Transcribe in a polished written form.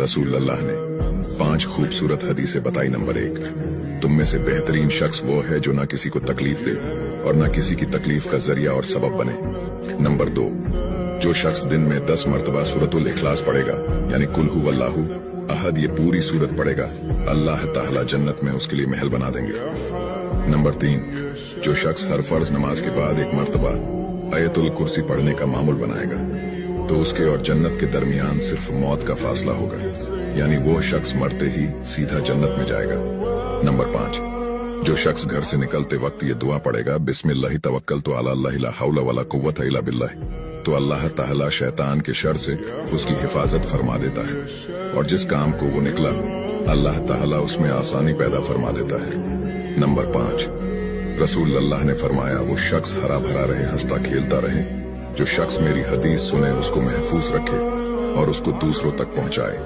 रसूल अल्लाह ने 5 खूबसूरत हदीसें बताई। नंबर 1, तुम में से बेहतरीन शख्स वो है जो ना किसी को तकलीफ दे और ना किसी की तकलीफ का जरिया और सबब बने। नंबर 2, जो शख्स दिन में 10 मरतबा सूरतुल इखलास पढ़ेगा, यानी कुल हु वल्लाहु अहद, ये पूरी सूरत पढ़ेगा, अल्लाह ताला जन्नत में उसके लिए महल बना देंगे। नंबर 3, जो शख्स हर फर्ज नमाज के बाद 1 मरतबा आयतुल कुर्सी पढ़ने का मामूल बनाएगा, तो उसके और जन्नत के दरमियान सिर्फ मौत का फासला होगा, यानी वो शख्स मरते ही सीधा जन्नत में जाएगा। नंबर 5, जो शख्स घर से निकलते वक्त ये दुआ पढ़ेगा, बिस्मिल्लाहि तवक्कलतु अला अल्लाह ला हौला वला कुव्वता इल्ला बिल्लाह, तो अल्लाह ताला शैतान के शर से उसकी हिफाजत फरमा देता है और जिस काम को वो निकला अल्लाह ताला उसमें आसानी पैदा फरमा देता है। नंबर 5, रसूल अल्लाह ने फरमाया, वो शख्स हरा भरा रहे, हंसता खेलता रहे, जो शख्स मेरी हदीस सुने, उसको महफूज रखे और उसको दूसरों तक पहुंचाए।